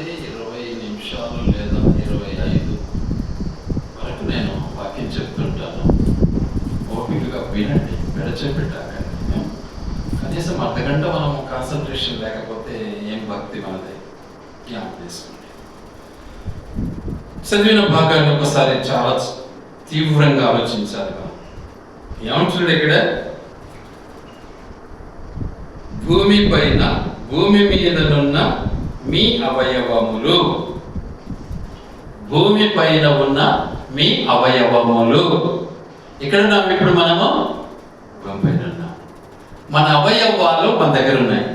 అంటే 20 నిమిషాలు లేదా 25 వరకు నేను వాక్యం చెప్తుంటాను. ఓపికగా వినండి, విడచిపెట్టాలి. కనీసం అర్ధగంట మనం కాన్సన్ట్రేషన్ లేకపోతే ఏం భక్తి మనది? జ్ఞాపకం చేసుకోండి. చదివిన భాగాన్ని ఒకసారి చాలా తీవ్రంగా ఆలోచించాలి మనం. ఏమంటున్నాడు ఇక్కడ? భూమి పైన, భూమి మీదనున్న మీ అవయవములు, భూమి పైన ఉన్న మీ అవయవములు. ఇక్కడ ఇప్పుడు మనము భూమి పైన ఉన్నాం. మన అవయవాలు మన దగ్గర ఉన్నాయి,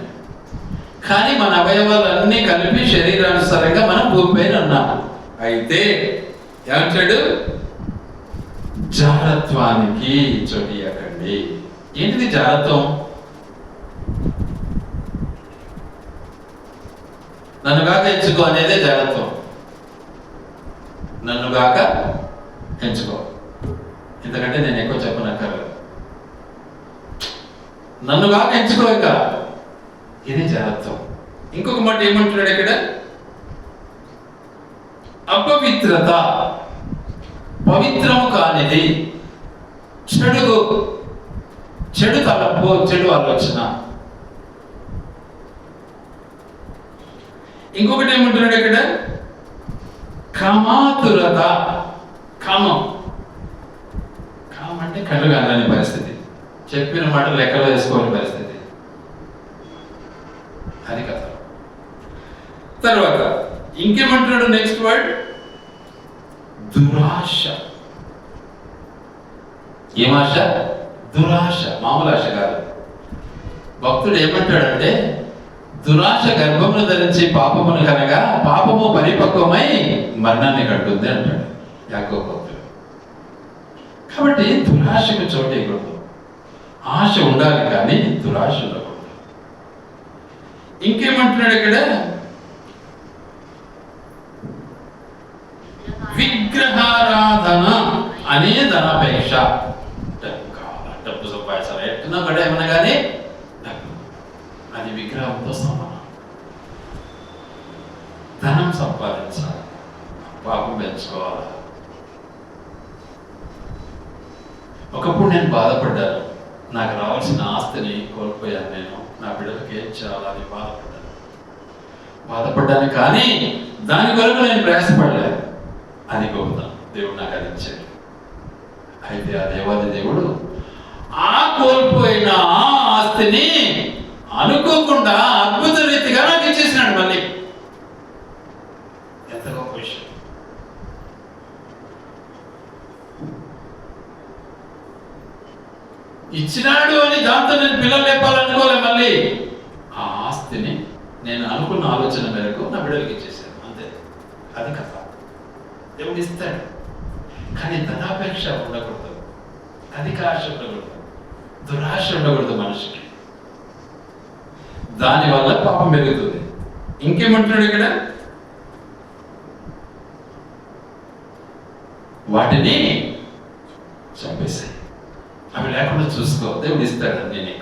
కానీ మన అవయవాలన్నీ కలిపి శరీరానుసారంగా మనం భూమి పైన ఉన్నాం. అయితే ఏమంటాడు? జారత్వానికి చోటియకండి. ఏంటిది జారత్వం? నన్ను గాక ఎంచుకో అనేదే జాగ్రత్వం. నన్ను గాక ఎంచుకో, ఎందుకంటే నేను ఎక్కువ చెప్పనక్కర్లేదు. నన్ను గాక ఎంచుకో, ఇక ఇది జాగ్రత్వం. ఇంకొక మాట ఏమంటున్నాడు ఇక్కడ? అపవిత్రత, పవిత్రము కానిది, చెడు తలపు, చెడు ఆలోచన. ఇంకొకటి ఏమంటున్నాడు ఇక్కడ? కామాతురత. కామం అంటే కళ్ళు కాని పరిస్థితి, చెప్పిన మాట లెక్కలో వేసుకోని పరిస్థితి, అది కథ. తర్వాత ఇంకేమంటున్నాడు? నెక్స్ట్ వర్డ్ దురాశ. ఏమాశ? దురాశ. మామూలు ఆశ కాదు. భక్తుడు ఏమంటాడంటే, దురాశ గర్భమును ధరించి పాపమును కనగా పాపము పరిపక్వమై మరణాన్ని కడుతుంది అంటాడు యాకోబు భక్తుడు. కాబట్టి దురాశకు చోటేయకూడదు. ఆశ ఉండాలి, కానీ దురాశ ఉండకూడదు. ఇంకేమంటున్నాడు ఇక్కడ? విగ్రహారాధన అనే ధనాపేక్ష. డబ్బు సంపాదించాలి, ఎట్టున్నా కూడా ఏమన్నా కానీ అది విగ్రహంతో సమానం. ధనం సంపాదించాలి, పాపం పెంచుకోవాలి. ఒకప్పుడు నేను బాధపడ్డాను, నాకు రావాల్సిన ఆస్తిని కోల్పోయాను, నేను నా బిడ్డలకి ఏం చేయాలని బాధపడ్డాను. కానీ దాని కొరకు నేను ప్రయాసపడలేదు. అది గొప్పతనం. దేవుడు నాకు అది ఇచ్చాడు. అయితే ఆ దేవాది దేవుడు ఆ కోల్పోయిన ఆ ఆస్తిని అనుకోకుండా అద్భుత రీతిగా నాకు ఇచ్చేసినాడు మళ్ళీ. ఎంత గొప్ప విషయం! ఇచ్చినాడు అని దాంతో నేను పిల్లలు లేపాలనుకోలే. మళ్ళీ ఆ ఆస్తిని నేను అనుకున్న ఆలోచన మేరకు నా బిడ్డలకి ఇచ్చేసాను, అంతే. అది కథ. దేవుడు ఇస్తాడు, కానీ ధనాపేక్ష ఉండకూడదు, అధిక ఆశ ఉండకూడదు, దురాశ ఉండకూడదు మనిషికి. దానివల్ల పాపం పెరుగుతుంది. ఇంకేమంటున్నాడు ఇక్కడ? వాటిని చంపేసాయి, అవి లేకుండా చూసుకో, దేవుడు ఇస్తాడు అన్ని.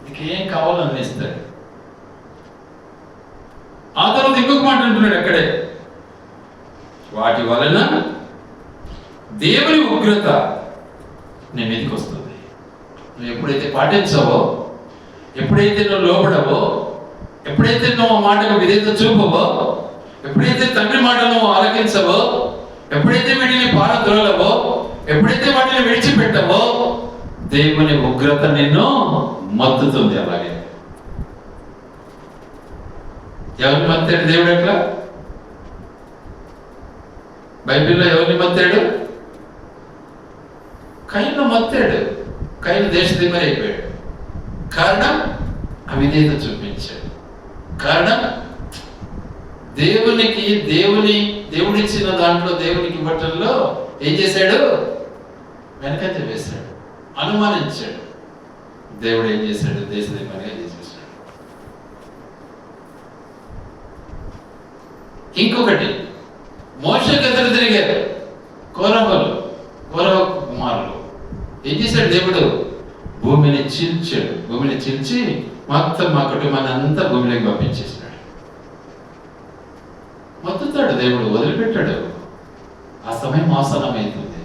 నీకు ఏం కావాలో అన్ని ఇస్తాడు. ఆ తర్వాత ఇంకొక మాట అంటున్నాడు అక్కడే, వాటి వలన దేవుని ఉగ్రత నీ మీదకి వస్తుంది. నువ్వు ఎప్పుడైతే పాటించావో, ఎప్పుడైతే నువ్వు లోబడవో, ఎప్పుడైతే నువ్వు ఆ మాటకు విధేయత చూపవో, ఎప్పుడైతే తండ్రి మాటను నువ్వు ఆలకించవో, ఎప్పుడైతే వీటిని పారద్రోలవో, ఎప్పుడైతే వాటిని విడిచిపెట్టవో, దేవుని ఉగ్రత నిన్ను మత్తుతుంది. అలాగే ఎవరిని మత్తాడు దేవుడు? ఎట్లా? బైబిల్లో ఎవరిని మత్తాడు? కయ్యను మత్తాడు. కయ్యను దేశదిమ్మరి అయిపోయాడు. కారణం అవిధేయత చూపించాడు. కారణం దేవుడిచ్చిన దాంట్లో దేవునికి ఇవ్వటంలో ఏం చేశాడు? వెనకంజ వేశాడు, అనుమానించాడు. దేవుడు ఏం చేశాడు? దేశదిమ్మరిగా చేసేసాడు. ఇంకొకటి, మోషేకి ఎదురు తిరిగారు కోరహ కుమారులు. ఏం చేశాడు దేవుడు? భూమిని చీల్చాడు. భూమిని చీల్చి మొత్తం మా కుటుంబాన్ని అంతా భూమిలోకి పంపించేసినాడు. దేవుడు వదిలిపెట్టాడు. ఆ సమయం ఆసన్నమవుతుంది.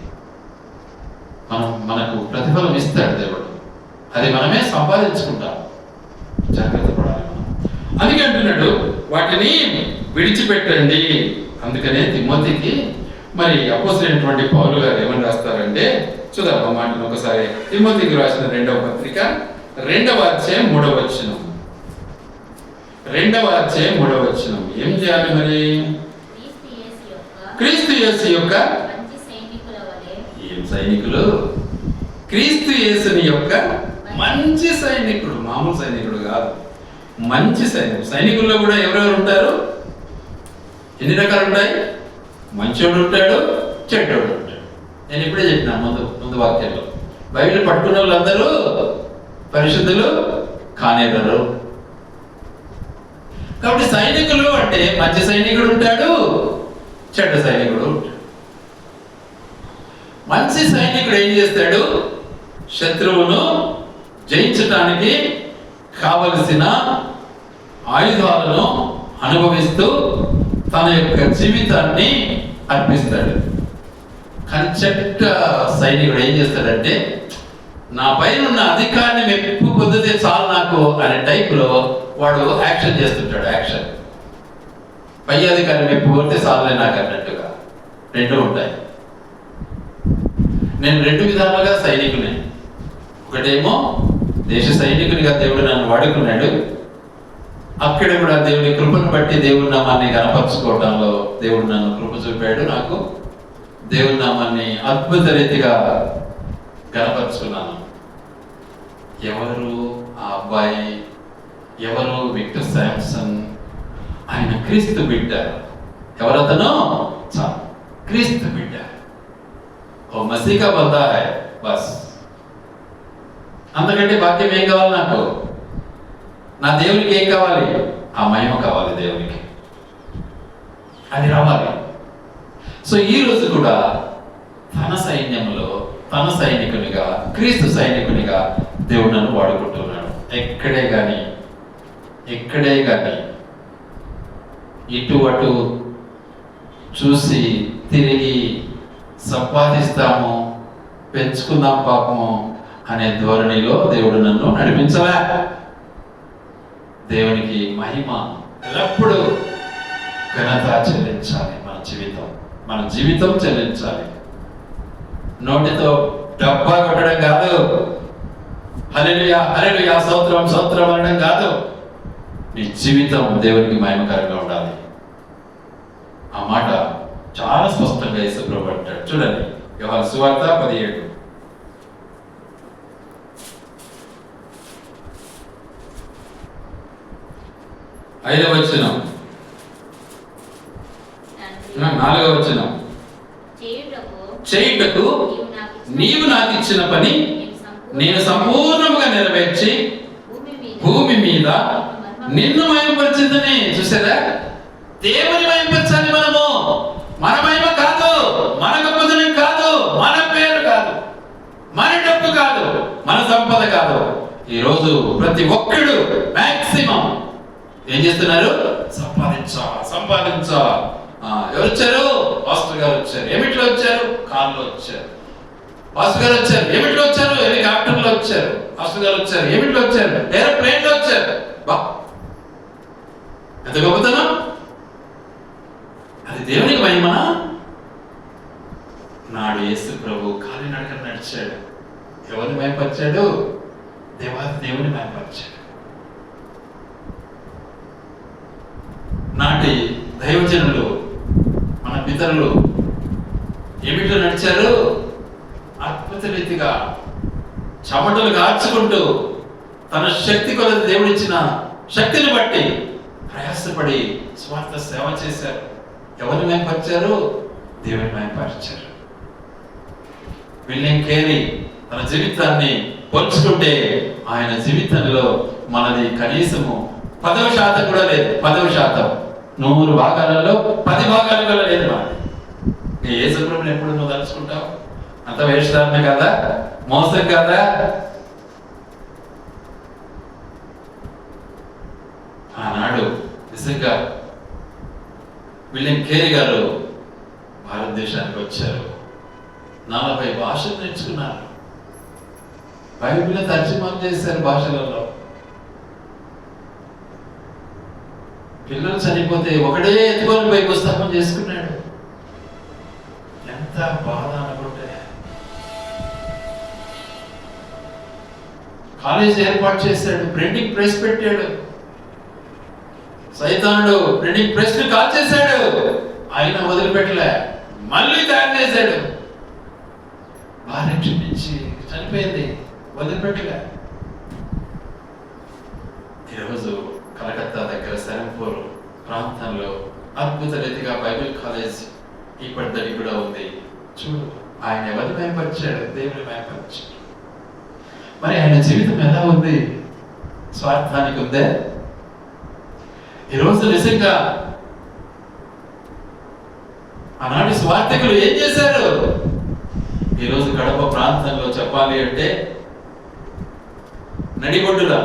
మనకు ప్రతిఫలం ఇస్తాడు దేవుడు. అది మనమే సంపాదించుకుంటాం. జాగ్రత్త పడాలి మనం. అందుకే అంటున్నాడు వాటిని విడిచిపెట్టండి. అందుకనే తిమోతికి మరి అపోస్తలుడైనటువంటి పౌలు గారు ఏమని రాస్తారంటే, చూద్దాం ఆ మాటను ఒకసారి. తిమోతికి రాసిన 2వ పత్రిక 2వ అధ్యాయం 3వ వచనం. 2వ అధ్యాయం 3వ వచనం. ఏం చేయాలి మరి? క్రీస్తు యేసు యొక్క ఏం సైనికులు? క్రీస్తు యేసుని యొక్క మంచి సైనికుడు. మామూలు సైనికుడు కాదు, మంచి సైనికుడు. సైనికుల్లో కూడా ఎవరెవరు ఉంటారు? ఎన్ని రకాలు ఉంటాయి? మంచోడు ఉంటాడు, చెడ్డోడు ఉంటాడు. నేను ఇప్పుడే చెప్పినా ముందు వాక్యంలో. బైబిల్ పట్టుకున్న వాళ్ళందరూ పరిశుద్ధులు కానేరు. కాబట్టి సైనికులు అంటే మంచి సైనికుడు ఉంటాడు, చెడ్డ సైనికుడు ఉంటాడు. మంచి సైనికుడు ఏం చేస్తాడు? శత్రువును జయించటానికి కావలసిన ఆయుధాలను అనుభవిస్తూ తన యొక్క జీవితాన్ని అర్పిస్తాడు. కానీ చెడ్డ సైనికుడు ఏం చేస్తాడంటే, నా పైన ఉన్న అధికారాన్ని మెప్పు పొందితే చాలు నాకు అనే టైప్లో వాడు యాక్షన్ చేస్తుంటాడు. యాక్షన్ పై అధికారం మెప్పు పొందితే చాలులే నాకు అన్నట్టుగా. రెండు ఉంటాయి. నేను 2 విధాలుగా సైనికునే. ఒకటేమో దేశ సైనికునిగా దేవుడు నన్ను వాడుకున్నాడు. అక్కడ కూడా దేవుని కృపను బట్టి దేవుని నామాన్ని కనపరుచుకోవడంలో దేవుడు నన్ను కృప చూపాడు. నాకు దేవుని నామాన్ని అద్భుత రీతిగా కనపరుచుకున్నాను. ఎవరు ఆ అబ్బాయి? ఎవరు? విక్టర్ శాంసన్. ఆయన క్రీస్తు బిడ్డ. ఎవరతను? చాలు, క్రీస్తు బిడ్డ. ఓ మసీకా బందా హై బస్. అంతకంటే భాగ్యం ఏం కావాలి నాకు? నా దేవునికి ఏం కావాలి? ఆ మహిమ కావాలి దేవునికి. అది రావాలి. సో ఈ రోజు కూడా తన సైన్యంలో తన సైనికునిగా, క్రీస్తు సైనికునిగా దేవుడు నన్ను వాడుకుంటున్నాడు. ఎక్కడే కానీ ఇటు అటు చూసి తిరిగి సంపాదిస్తాము, పెంచుకుందాం పాపము అనే ధోరణిలో దేవుడు నన్ను నడిపించలే. దేవునికి మహిమ ఎల్లప్పుడూ ఘనత చెల్లించాలి. మన జీవితం చెల్లించాలి. నోటితో డబ్బా కొట్టడం కాదు, హల్లెలూయా హల్లెలూయా స్తోత్రం స్తోత్రం అనడం కాదు. నీ జీవితం దేవునికి మహిమకరంగా ఉండాలి. ఆ మాట చాలా స్పష్టంగా యేసు ప్రభువు అంటాడు. చూడండి, యోహాను సువార్త 17 5వ వచనం, 4వ వచనం. చేయుటకు నీవు నాకు ఇచ్చిన పని నేను సంపూర్ణముగా నెరవేర్చి భూమి మీద నిన్ను మహిమపరిచిందని. చూసారా? దేవుని మహిమపరచాలి మనము. మన మహిమ కాదు, మన గొప్పతనం కాదు, మన పేరు కాదు, మన డబ్బు కాదు, మన సంపద కాదు. ఈరోజు ప్రతి ఒక్కడు మాక్సిమం ఏం చేస్తున్నారు? సంపాదించా. ఎవరు వచ్చారు? పాస్టర్ గారు వచ్చారు. ఏమిట్లో వచ్చారు? కార్లో వచ్చారు. పాస్టర్ గారు వచ్చారు. ఏమిట్లో వచ్చారు? హెలికాప్టర్లో వచ్చారు. పాస్టర్ గారు వచ్చారు. ఏమిట్లో వచ్చారు? ఏరోప్లేన్ లో వచ్చారు. ఎంత గొప్పతనం! అది దేవునికి మహిమనా? నాడు యేసు ప్రభు కాలినడకన నడిచాడు. ఎవరిని మహిమపరిచాడు? దేవుని మహిమపరిచాడు. నాటి దైవజనులు, మన పితరులు ఏమిటో నడిచారు? అద్భుత రీతిగా చెమటలు కార్చుకుంటూ తన శక్తి కొలది దేవుడిచ్చిన శక్తిని బట్టి ప్రయాసపడి స్వార్థ సేవ చేశారు. ఎవరిని మహిమపరిచారు? దేవుని మహిమపరిచారు. విలియం కేరీ తన జీవితాన్ని పోల్చుకుంటే ఆయన జీవితంలో మనది కనీసము 10% కూడా లేదు. 10%, 100 భాగాలలో 10 భాగాలు కూడా లేదు. మనది యేసు ప్రభువుని ఎప్పుడు నువ్వు తలుచుకుంటావు? అంత వేషధారణ కదా, మోసం కదా. ఆనాడు నిజంగా విలియం కేరీ గారు భారతదేశానికి వచ్చారు. 40 భాషలు నేర్చుకున్నారు. బైబిల్ తర్జుమాలు చేశారు భాషలలో. పిల్లలు చనిపోతే ఒకటే ఎత్తుకొని పోయి పుస్తకం చేసుకున్నాడు. ఎంత బాధ అనుకుంటే. కాలేజ్ ఏర్పాటు చేశాడు, ప్రింటింగ్ ప్రెస్ పెట్టాడు. సైతానుడు ప్రింటింగ్ ప్రెస్ కాల్ చేశాడు, ఆయన వదిలిపెట్టలే, మళ్ళీ తయారు చేశాడు. భార్య క్షమించి చనిపోయింది, వదిలిపెట్టలే. ఈరోజు కలకత్తా దగ్గర సరంపూర్ ప్రాంతంలో అద్భుత రీతిగా బైబిల్ కాలేజ్ ఇప్పటిది కూడా ఉంది. చూడు, ఆయన ఎవరిని మేపరిచాడు? దేవుని మేపరిచాడు. మరి ఆయన జీవితం ఎలా ఉంది? స్వార్థానికి ఉందే? ఈరోజు నిజంగా ఆనాటి స్వార్థకులు ఏం చేశారు? ఈరోజు కడప ప్రాంతంలో చెప్పాలి అంటే నడిగొడ్డుల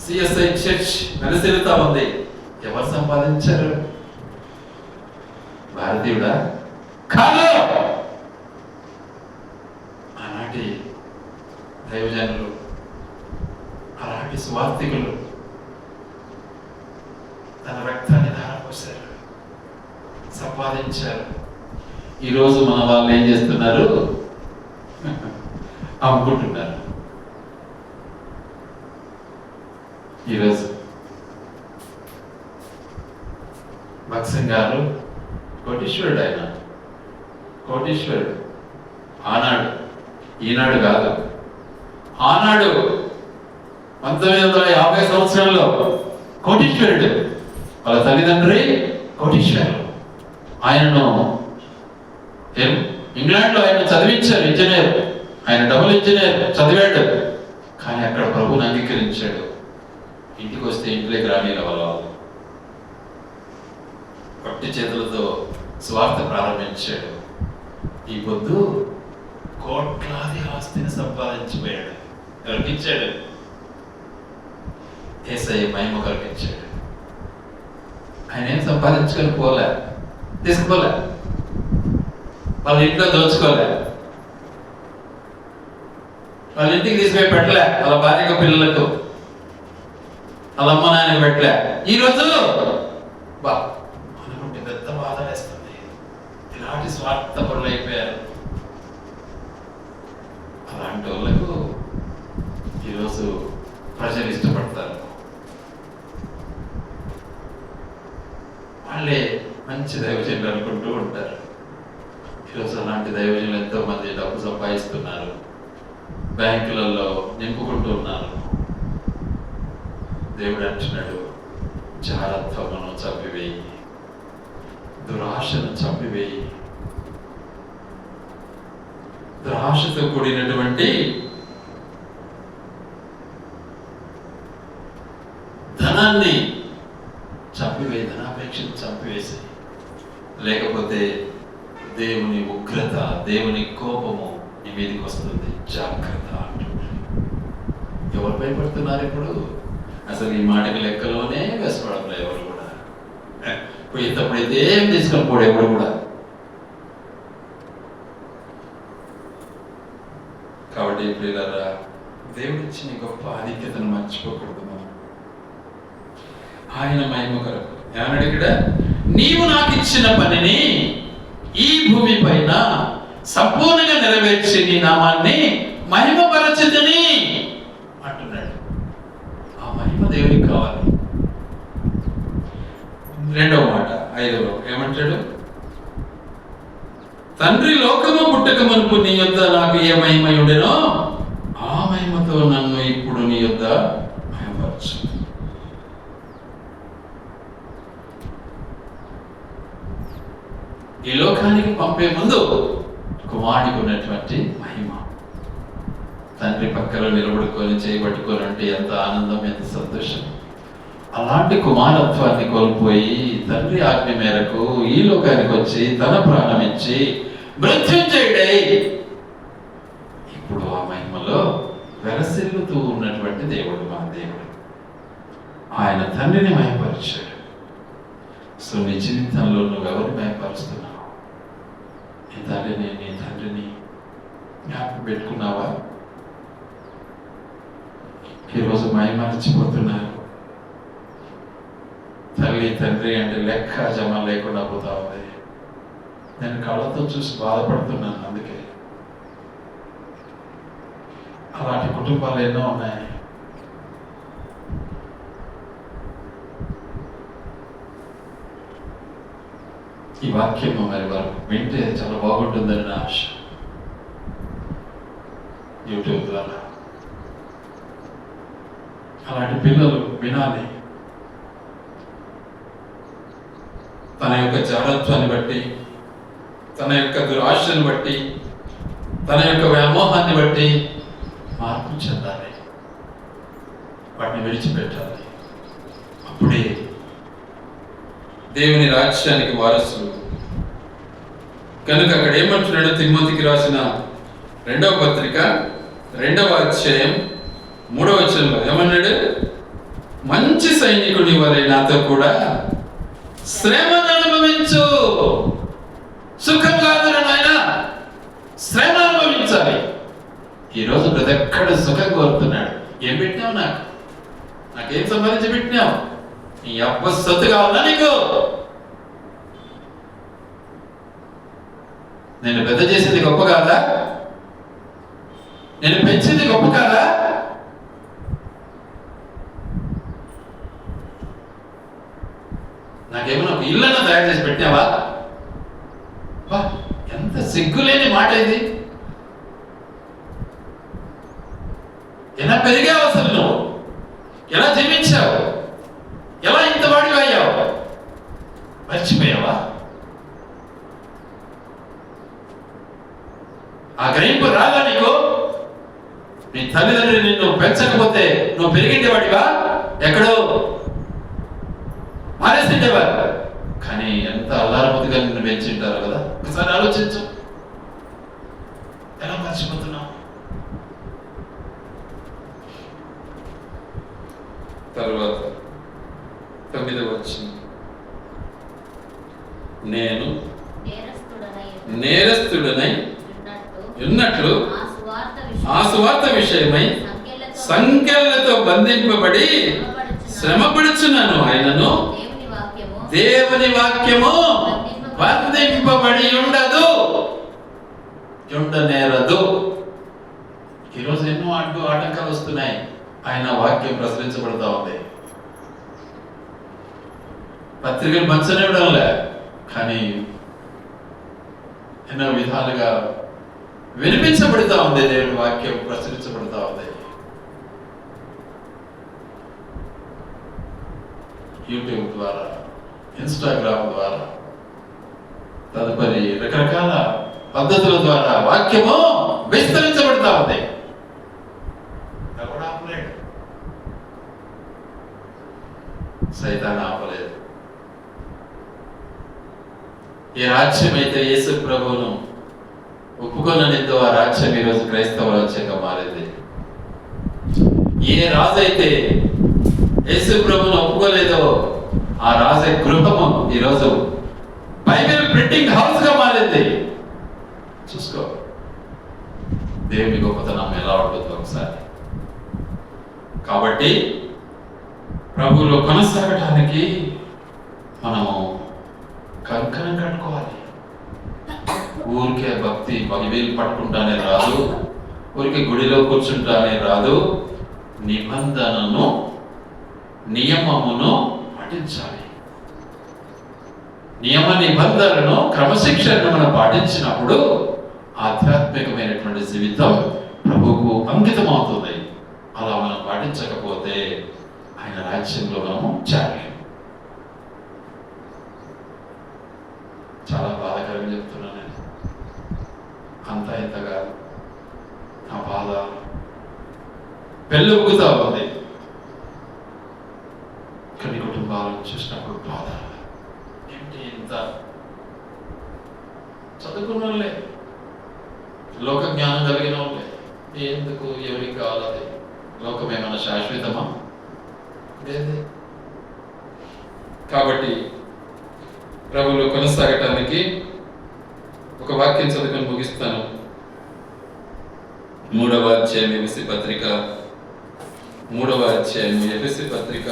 సిఎస్ఐ చర్చ్ వెలసిల్లుతా ఉంది. ఎవరు సంపాదించారు? భారతీయుడా? కాదు. ఆనాటి దైవజనులు, అలాంటి స్వార్థికులు తన రక్తాన్ని ధారపోశారు, సంపాదించారు. ఈరోజు మన వాళ్ళు ఏం చేస్తున్నారు? అమ్ముకుంటున్నారు. ఈరోజు భక్సింగ్ గారు కోటీశ్వరుడు. ఆయన కోటీశ్వరుడు. ఆనాడు, ఈనాడు కాదు. ఆనాడు 1950 సంవత్సరంలో కోటీశ్వరుడు. వాళ్ళ తల్లిదండ్రి కోటీశ్వరుడు. ఆయనను ఇంగ్లాండ్లో ఆయన చదివించారు, ఇంజనీర్. ఆయన డబుల్ ఇంజనీర్ చదివాడు. కానీ అక్కడ ప్రభువుని అంగీకరించాడు. ఇంటికి వస్తే ఇంట్లోకి రానిల వాళ్ళు పట్టి చేతులతో స్వార్థ ప్రారంభించాడు. ఈ పొద్దు కోట్లాది ఆస్తిని సంపాదించిపోయాడు. ఎవరికి ఇచ్చాడు? యేసయ్య మహిమ కల్పించాడు. ఆయన ఏం సంపాదించుకొని పోలే, తీసుకోలే, వాళ్ళ ఇంట్లో దోచుకోలే, వాళ్ళ ఇంటికి తీసుకుపోయి పెట్టలే, వాళ్ళ భార్యకు పిల్లలకు, వాళ్ళ అమ్మ నాయనకు పెట్టలే. ఈరోజు బా అనుకుంటే పెద్ద బాధ వేస్తుంది. ఇలాంటి స్వార్థపరులు అయిపోయారు. అలాంటి వాళ్ళకు ఈరోజు ప్రజలు ఇష్టపడతారు. వాళ్ళే మంచి దైవజనులు అనుకుంటూ ఉంటారు. ఈరోజు అలాంటి దైవజనులు ఎంతో మంది డబ్బు సంపాదిస్తున్నారు, బ్యాంకులలో నింపుకుంటూ ఉన్నారు. దేవుడు అంటున్నాడు, జాగ్రత్తను చంపివేయి, దురాశను చంపివేయి. దురాశతో కూడినటువంటి ధనాన్ని చంపివేయి, ధనాపేక్షను చంపివేసి, లేకపోతే దేవుని ఉగ్రత, దేవుని కోపము నీ మీదకి వస్తుంది. జాగ్రత్త అంటున్నాడు. ఎవరు భయపడుతున్నారు ఇప్పుడు? అసలు ఈ మాటకి లెక్కలోనే వేసుకోవడంలో ఎవరు కూడా. పోయేటప్పుడు అయితే ఏం తీసుకొని పోడు ఎవరు కూడా. కాబట్టి ప్రియులారా, దేవుడిచ్చిన గొప్ప ఆధిక్యతను మర్చిపోకూడదు మనం. ఆయన మహిమ కొరకు ఏమన్నాడు ఇక్కడ? నీవు నాకు ఇచ్చిన పనిని ఈ భూమి పైన సంపూర్ణంగా నెరవేర్చి నీ నామాన్ని మహిమపరచుదని అంటున్నాడు. ఆ మహిమ దేవునికి కావాలి. రెండవ మాట 5లో ఏమంటాడు? తండ్రి లోకము పుట్టక మునుపు నీ యొద్ద నాకు ఏ మహిమ ఉండెనో ఆ మహిమతో నన్ను ఇప్పుడు నీ యొద్ద మహిమపరచు. ఈ లోకానికి పంపే ముందు కుమారుడికి ఉన్నటువంటి మహిమ, తండ్రి పక్కలో నిలబడుకొని చేయబట్టుకొని అంటే ఎంత ఆనందం, ఎంత సంతోషం. అలాంటి కుమారత్వాన్ని కోల్పోయి తండ్రి ఆజ్ఞ మేరకు ఈ లోకానికి వచ్చి తన ప్రాణం ఇచ్చి మృత్యుంజయుడై ఇప్పుడు ఆ మహిమలో వెలసిల్లుతూ ఉన్నటువంటి దేవుడు మన దేవుడు. ఆయన తండ్రిని మహిమపరిచాడు. అసలు నీ జీవితంలో నువ్వెవరు భయపరుస్తున్నావు? నీ తల్లిని, నీ తండ్రిని జ్ఞాపకం పెట్టుకున్నావా? ఈరోజు మరిచిపోతున్నారు. తల్లి తండ్రి అంటే లెక్క జమ లేకుండా పోతా ఉంది. నేను కళ్ళతో చూసి బాధపడుతున్నాను. అందుకే అలాంటి కుటుంబాలు ఎన్నో ఉన్నాయి. ఈ వాక్యం మరి వారు వింటే చాలా బాగుంటుందని నా ఆశ. యూట్యూబ్ ద్వారా అలాంటి పిల్లలు వినాలి. తన యొక్క జాగ్రత్తని బట్టి, తన యొక్క దురాశను బట్టి, తన యొక్క వ్యామోహాన్ని బట్టి మార్పు చెందాలి. వాటిని విడిచిపెట్టాలి. అప్పుడే దేవుని రాజ్యానికి వారసులు. కనుక అక్కడ ఏమంటున్నాడు? తిమోతికి రాసిన 2వ పత్రిక 2వ అధ్యాయం 3వ వచనంలో ఏమన్నాడు? మంచి సైనికుడి వలె నాతో కూడా శ్రమను అనుభవించు. సుఖం కాదు నాయన, శ్రమ అనుభవించాలి. ఈరోజు ప్రతి ఒక్కడు సుఖం కోరుతున్నాడు. ఏం పెట్టినావు? నాకేం సంపాదించి పెట్టినావు? నీ అబ్బ సొత్తు కావాలా నీకు? నేను పెద్ద చేసింది గొప్ప కాదా? నేను పెంచింది గొప్ప కాదా? నాకేమో ఒక ఇళ్ళను తయారు చేసి పెట్టావా? ఎంత సిగ్గులేని మాట ఇది. ఎలా పెరిగావు అసలు? నువ్వు ఎలా జీవించావు? ఎలా ఇంత వాడివి అయ్యావు? మర్చిపోయావా? ఆ గ్రహింపు రాదా నీకు? నీ తల్లిదండ్రులు నిన్ను పెంచకపోతే నువ్వు పెరిగిండేవాడివా? ఎక్కడో మానేసిండేవారు. కానీ ఎంత అల్లారముద్దుగా నిన్ను పెంచింటారు కదా. ఒకసారి ఆలోచించు. ఎలా మర్చిపోతున్నావు? తర్వాత 9వ వచనం, నేను నేరస్తుడనై ఉన్నట్లు ఆ సువార్త విషయమై సంఖ్యలతో బంధింపబడి శ్రమపడుచున్నాను. ఆయనను దేవుని వాక్యము బంధింపబడి ఉండదు, ఉండనేరదు. ఈరోజు ఎన్నో ఆటంకాలు వస్తున్నాయి. ఆయన వాక్యం ప్రచురించబడతా ఉంది. పత్రికలు పంచనివ్వడంలే, కానీ ఎన్నో విధాలుగా వినిపించబడుతూ ఉంది. దేవుని వాక్యం ప్రచురించబడుతూ ఉంది. యూట్యూబ్ ద్వారా, ఇన్స్టాగ్రామ్ ద్వారా, తదుపరి రకరకాల పద్ధతుల ద్వారా వాక్యము విస్తరించబడతా ఉంది. సైతాన్ ఆపలేదు. ఏ రాజ్యం అయితే యేసు ప్రభువును ఒప్పుకొననితో ఆ రాజ్యం ఈరోజు క్రైస్తవ రాజ్యంగా మారింది. ఏ రాజు అయితే యేసు ప్రభువును ఒప్పుకోలేదో ఆ రాజు గృహము ఈరోజు బైబిల్ ప్రింటింగ్ హౌస్ గా మారింది. చూసుకో దేవుని గొప్పతనం ఎలా ఉంటుందో ఒకసారి. కాబట్టి ప్రభువులో కొనసాగటానికి మనము కంకణం కట్టుకోవాలి. ఊరికే భక్తి బైబిల్ పట్టుకుంటానే రాదు, ఊరికే గుడిలో కూర్చుంటానే రాదు. నిబంధనను, నియమమును పాటించాలి. నియమ నిబంధనలను, క్రమశిక్షణను మనం పాటించినప్పుడు ఆధ్యాత్మికమైనటువంటి జీవితం ప్రభువుకు అంకితం అవుతుంది. అలా మనం పాటించకపోతే ఆయన రాజ్యంలో మనము చేరలేము. చాలా బాధాకరంగా చెప్తున్నాను నేను. అంత ఇంతగా నా బాధ పెళ్ళుగుతా ఉంది. కొన్ని కుటుంబాలను చూసినప్పుడు బాధ. ఏంటి ఇంత చదువుకున్న వాళ్ళే, లోక జ్ఞానం కలిగిన వాళ్ళే, ఎందుకు ఎవరికి కావాలి? లోకం ఏమైనా శాశ్వతమా? లేదు. కాబట్టి ప్రభువులో కొనసాగటానికి ఒక వాక్యం చదువుకొని ముగిస్తాను. 3వ అధ్యాయం ఎఫెసీ పత్రిక 3వ అధ్యాయం ఎఫెసీ పత్రిక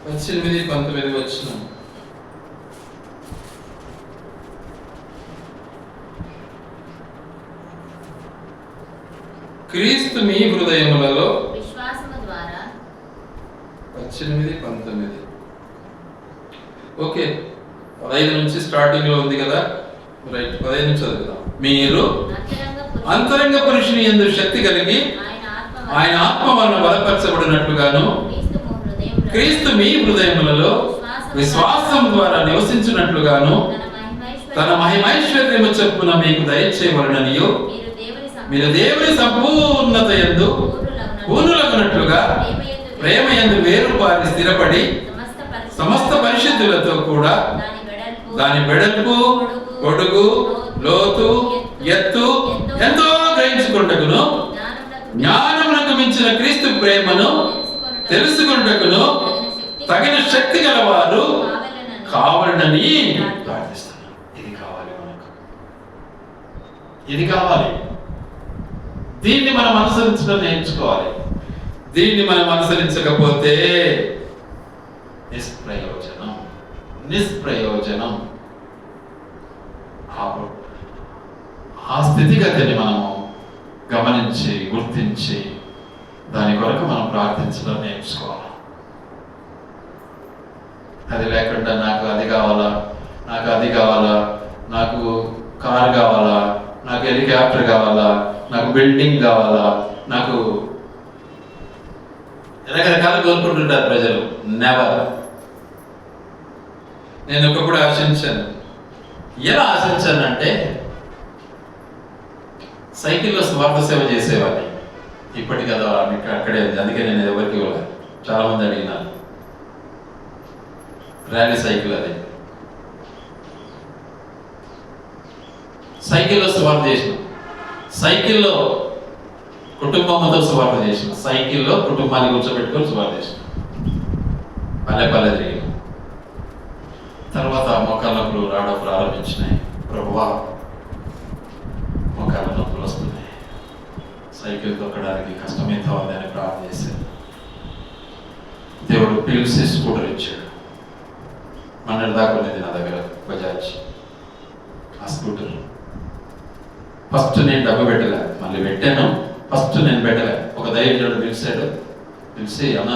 18-19 వచనం. క్రీస్తు మీ హృదయములలో విశ్వాసము ద్వారా 18-19. ఓకే, 15 నుంచి స్టార్టింగ్ లో ఉంది కదా, రైట్. 15 నుంచి చదువుతాం. మీరు అంతరంగ పురుషుని యందు శక్తి కలిగి ఆయన ఆత్మ వలన బలపరచబడినట్లుగాను క్రీస్తు మీ హృదయములలో విశ్వాసం ద్వారా నివసించినట్లుగాను తన మహిమైశ్వర్యము చొప్పున మీకు దయచేయవలెననియు మీరు దేవుని సంపూర్ణత యందు పూర్ణులగునట్లుగా ప్రేమ యందు వేరుపారి స్థిరపడి సమస్త పరిశుద్ధులతో కూడా దాని వెడల్పు, పొడుగు, లోతు, ఎత్తు ఎంతో గ్రహించుకొనుటకును జ్ఞానమునకు మించిన క్రీస్తు ప్రేమను తెలుసుకొనుటకును తగిన శక్తి గలవారు కావాలని ప్రార్థిస్తున్నాను. ఇది కావాలి మనకు, ఇది కావాలి. దీన్ని మనం అనుసరించడం నేర్చుకోవాలి. దీన్ని మనం అనుసరించకపోతే నిష్ప్రయోజనం. ఆ స్థితిగతిని మనము గమనించి గుర్తించి దాని కొరకు మనం ప్రార్థించడం నేర్చుకోవాలి. అది లేకుండా నాకు అది కావాలా, నాకు అది కావాలా, నాకు కారు కావాలా, నాకు హెలికాప్టర్ కావాలా, నాకు బిల్డింగ్ కావాలా, నాకు రకరకాలు కోరుకుంటుంటారు ప్రజలు. నెవర్. నేను ఒకప్పుడు ఆశించాను. ఎలా ఆశించానంటే, సైకిల్లో స్వార్థ సేవ చేసేవాడిని. ఇప్పటికి కదా అక్కడే ఉంది, అందుకే నేను ఎవరికి ఇవ్వలేదు. చాలా మంది అడిగినాను. ర్యాలీ సైకిల్ అది. సైకిల్లో స్వార్థ చేసిన, సైకిల్లో కుటుంబంతో స్వార్థ చేసిన, సైకిల్లో కుటుంబాన్ని కూర్చోబెట్టుకొని స్వార్థ చేసిన, పల్లె పల్లె తిరిగిన. తర్వాత మోకాళ్ళ నొప్పులు రావడం ప్రారంభించినాయి. ప్రభువా, మోకాళ్ళ నొప్పులు వస్తున్నాయి, సైకిల్ తొక్కడానికి కష్టమైతే అని ప్రార్థన చేశాను. దేవుడు పిలిచి స్కూటర్ ఇచ్చాడు. మొన్నటి దాకా ఉన్నది నా దగ్గర బజాజ్. ఆ స్కూటర్ ఫస్ట్ నేను డబ్బు పెట్టలే, మళ్ళీ పెట్టాను. ఫస్ట్ నేను పెట్టలే. ఒక ధైర్యుడు పిలిచాడు. పిలిచి, అన్న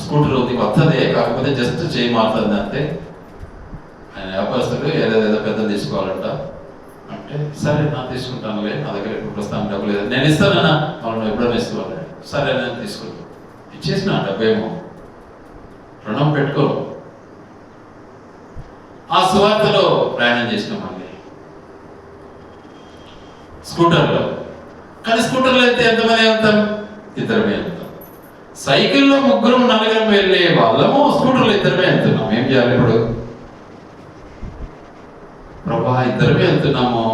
స్కూటర్ ఉంది, కొత్తదే, కాకపోతే జస్ట్ చేయి మారుతుంది అంతే. ఆయన వ్యాపారస్తుడు ఏదేదో పెద్ద తీసుకోవాలంట అంటే, సరే నా తీసుకుంటానులే, నా దగ్గర ఇప్పుడు ప్రస్తుతం డబ్బు లేదు, నేను ఇస్తానన్నా, వాళ్ళు ఎప్పుడైనా ఇస్తున్నాను. సరే నేను తీసుకుంటాను. ఇచ్చేసిన డబ్బేమో, రుణం పెట్టుకో. ఆ సువార్తలో ప్రయాణం చేసినాం మళ్ళీ స్కూటర్లో. కానీ స్కూటర్లో అయితే ఎంతమంది వెళ్తాం? ఇద్దరమే వెళ్తాం. సైకిల్లో 3-4 వెళ్ళే వాళ్ళము స్కూటర్లో ఇద్దరమే వెళ్తున్నాం. ఏం చేయాలి ఇప్పుడు? ప్రభా, ఇద్దరమే వెళ్తున్నాము.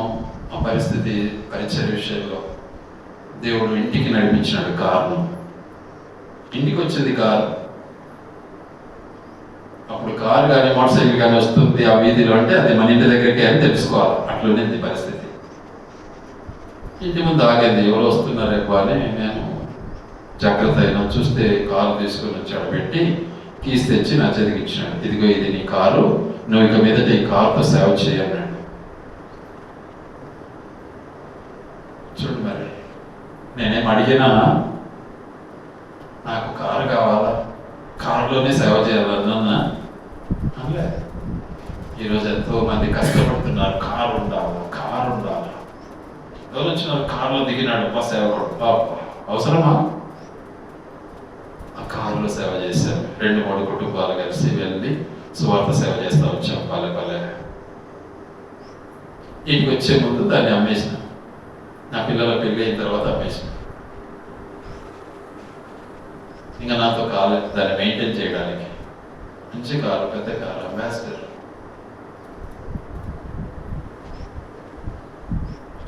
ఆ పరిస్థితి పరిచయ విషయంలో దేవుడు ఇంటికి నడిపించినాడు కారును. ఇంటికి వచ్చింది కారు. అప్పుడు కారు కానీ మోటార్ సైకిల్ కానీ వస్తుంది ఆ వీధిలో అంటే అది మన ఇంటి దగ్గరికి అని తెలుసుకోవాలి. అట్లుంది పరిస్థితి. ఇంటి ముందు ఆగేది, ఎవరు వస్తున్నారేమో అని నేను జాగ్రత్త అయినా. చూస్తే కారు తీసుకొని వచ్చాడు, పెట్టి కీస్ తెచ్చి నా చేతికి ఇచ్చినాడు. ఇదిగో, ఇది నీ కారు, నువ్వు ఇక మీదట ఈ కారుతో సేవ చేయన్నాడు. చూడు, మరి నేనేం అడిగినా, నాకు కారు కావాలా, కారులోనే సేవ చేయాలన్నా అనలే. ఈరోజు ఎంతో మంది కష్టపడుతున్నారు, కారు ఉండాలా, కారు ఉండాలా. ఎవరు వచ్చినారు? కారులో దిగినాడు మా సేవకుడు. అవసరమా? ఆ కారులో సేవ చేశారు. 2-3 కుటుంబాలు కలిసి వెళ్ళి సువార్త సేవ చేస్తూ వచ్చాం పల్లె పల్లె. ఇంటికి వచ్చే ముందు దాన్ని అమ్మేసిన. నా పిల్లల పెళ్ళి అయిన తర్వాత అమ్మేసిన. ఇంకా నాతో కాలేదు దాన్ని మెయింటైన్ చేయడానికి. మంచి కారు, పెద్ద కారు, అంబాసిడర్.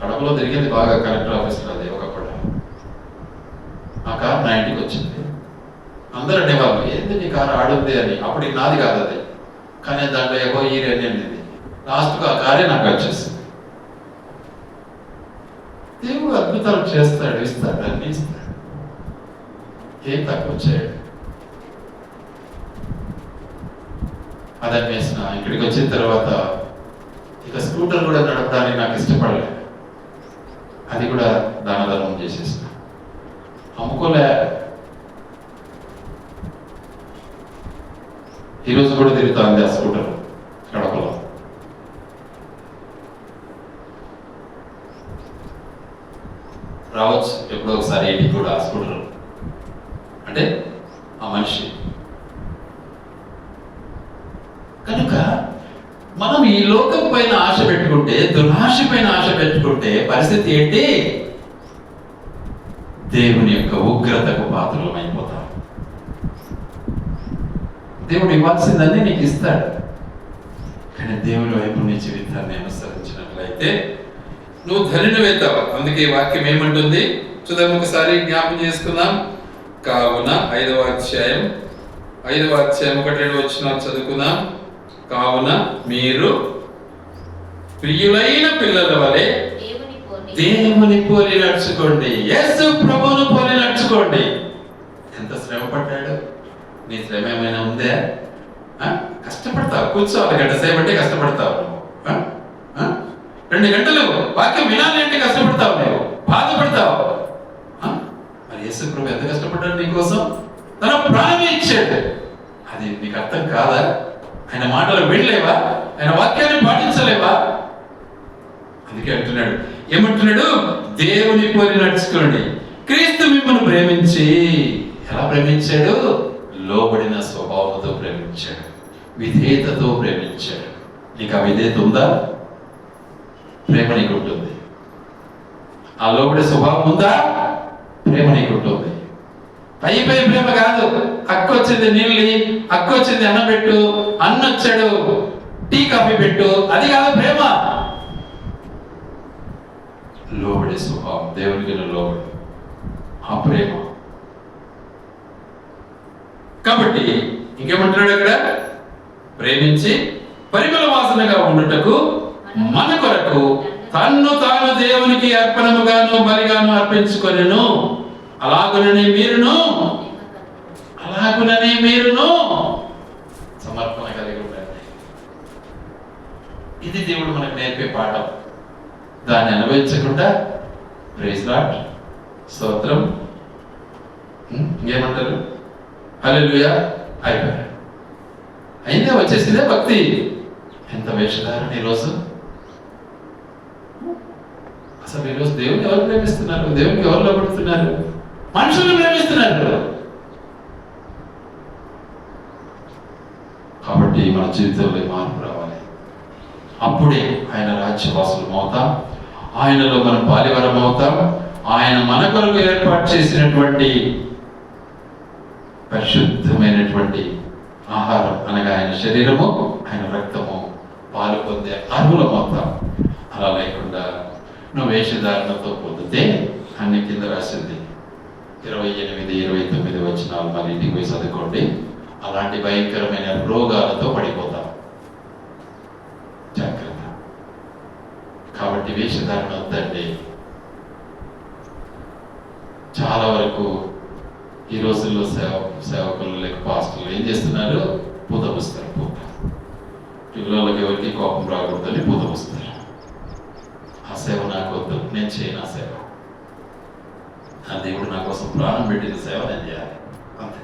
కడపలో తిరిగింది బాగా, కలెక్టర్ ఆఫీస్లో అది ఒకప్పుడు. ఆ కారు నా ఇంటికి వచ్చింది. అందరూ అనేవాళ్ళు, ఏంది నీ కారు ఆడుంది అని. అప్పుడు నాది కాదు అది, కానీ దాంట్లో ఏవో ఈ రెండింది. లాస్ట్కు ఆ కారే నాకు వచ్చేసింది. దేవుడు అద్భుతాలు చేస్తాడు, ఇస్తాడు, అన్ని ఇస్తాడు, ఏం తక్కువ చేయడు. అదని వేసిన ఇక్కడికి వచ్చిన తర్వాత ఇక స్కూటర్ కూడా నడపడానికి నాకు ఇష్టపడలేదు. అది కూడా దాన ధర్మం చేసేసిన, అమ్ముకోలే. ఈరోజు కూడా తిరుగుతుంది ఆ స్కూటర్ కడపలో. రావచ్చు ఎప్పుడో ఒకసారి ఇంటికి కూడా ఆ స్కూటర్. అంటే ఆ మనిషి కనుక మనం ఈ లోకం పైన ఆశ పెట్టుకుంటే, దురాశ పైన ఆశ పెట్టుకుంటే పరిస్థితి ఏంటి? దేవుని యొక్క ఉగ్రతకు పాత్రలం అయిపోతాం. దేవుడు ఇవ్వాల్సిందన్నీ నీకు ఇస్తాడు, కానీ దేవుని వైపు నీ జీవితాన్ని అనుసరించినట్లయితే నువ్వు ధన్యునివైతావు. అందుకే ఈ వాక్యం ఏమంటుంది చూద్దాం, ఒకసారి జ్ఞాపకం చేసుకుందాం. కావున 5వ అధ్యాయం 1-2 వచనాలు చదువుకుందాం. కావున మీరు ప్రియులైన పిల్లల వలె దేవుని పోలి నడుచుకోండి. యేసు ప్రభువును పోలి నడుచుకోండి. ఎంత శ్రమ పడ్డాడు? నీ శ్రమ ఏమైనా ఉందే? కష్టపడతావు, కూర్చోవాలి, గంట సేపు అంటే కష్టపడతావు నువ్వు. 2 గంటలు వాక్యం వినాలి అంటే కష్టపడతావు, నువ్వు బాధపడతావు. మరి యేసు ప్రభు ఎంత కష్టపడ్డాడు నీకోసం? తన ప్రాణమే ఇచ్చాడు. అది నీకు అర్థం కాదా? ఆయన మాటలు వినలేవా? ఆయన వాక్యాన్ని పాటించలేవా? అందుకే అంటున్నాడు, ఏమంటున్నాడు? దేవుని పోలి నడుచుకోండి. క్రీస్తు మిమ్మల్ని ప్రేమించి, ఎలా ప్రేమించాడు? లోబడిన స్వభావంతో ప్రేమించాడు, విధేయతతో ప్రేమించాడు. నీకు ఆ విధేయత ఉందా? ప్రేమ నీకు ఉంటుంది. ఆ లోబడే స్వభావం ఉందా? ప్రేమ నీకు ఉంటుంది. పై ప్రేమ కాదు. అక్క వచ్చింది నీళ్ళు, అక్క వచ్చింది అన్నం పెట్టు, అన్న వచ్చాడు టీ కాఫీ పెట్టు, అది కాదు ప్రేమ. లోబడే స్వభావం, దేవునికి లోబడి, ఆ ప్రేమ. కాబట్టి ఇంకేమంటున్నాడు అక్కడ? ప్రేమించి పరిమళ వాసనగా ఉండుటకు మన కొరకు తన్ను తాను దేవునికి అర్పణముగాను బలిగాను అర్పించుకొనెను. అలాగుననే మీరును సమర్పణ కలిగి ఉండండి. ఇది దేవుడు మనకు నేర్పే పాఠం. దాన్ని అనుభవించకుండా ప్రైజ్ లార్డ్, స్తోత్రం, ఇంకేమంటారు, హల్లెలూయా అయిపోయారు. అయితే వచ్చేసిందే భక్తి. ఎంత వేషధారణ ఈరోజు! అసలు ఈరోజు దేవుని ఎవరు ప్రేమిస్తున్నారు? దేవునికి ఎవరు లోబడుతున్నారు? మనుషులు ప్రేమిస్తున్నారు. కాబట్టి మన జీవితంలో మార్పు రావాలి. అప్పుడే ఆయన రాజ్యవాసులం అవుతాం, ఆయనలో మనం పాలివరం అవుతాం. ఆయన మన కొరకు ఏర్పాటు చేసినటువంటి పరిశుద్ధమైనటువంటి ఆహారం అనగా ఆయన శరీరము, ఆయన రక్తము పాలు పొందే అర్హులం అవుతాం. అలా లేకుండా నువ్వు వేషధారణతో పొందితే అన్ని కింద రాసింది 28-29 వచనాలు మరి ఇంటికి పోయి చదువుకోండి. అలాంటి భయంకరమైన రోగాలతో పడిపోతాం. జాగ్రత్త. కాబట్టి వేషధారణ వద్దండి. చాలా వరకు ఈ రోజుల్లో సేవకులు లేక పాస్టర్లు ఏం చేస్తున్నారు? పూత పూస్తారు. పిల్లలకి ఎవరికి కోపం రాకూడదని పూత పూస్తారు. ఆ సేవ నాకు వద్దు, నేను చేయను ఆ సేవ. ఆ దేవుడు నా కోసం ప్రాణం పెట్టిన సేవ నేను చేయాలి, అంతే.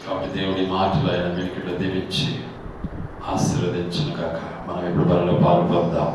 కాబట్టి దేవుడి మాటలు ఆయన వెనుకలో దీవించి ఆశీర్వదించును కాక మనం ఎప్పుడు బలలో పాల్పొందాం.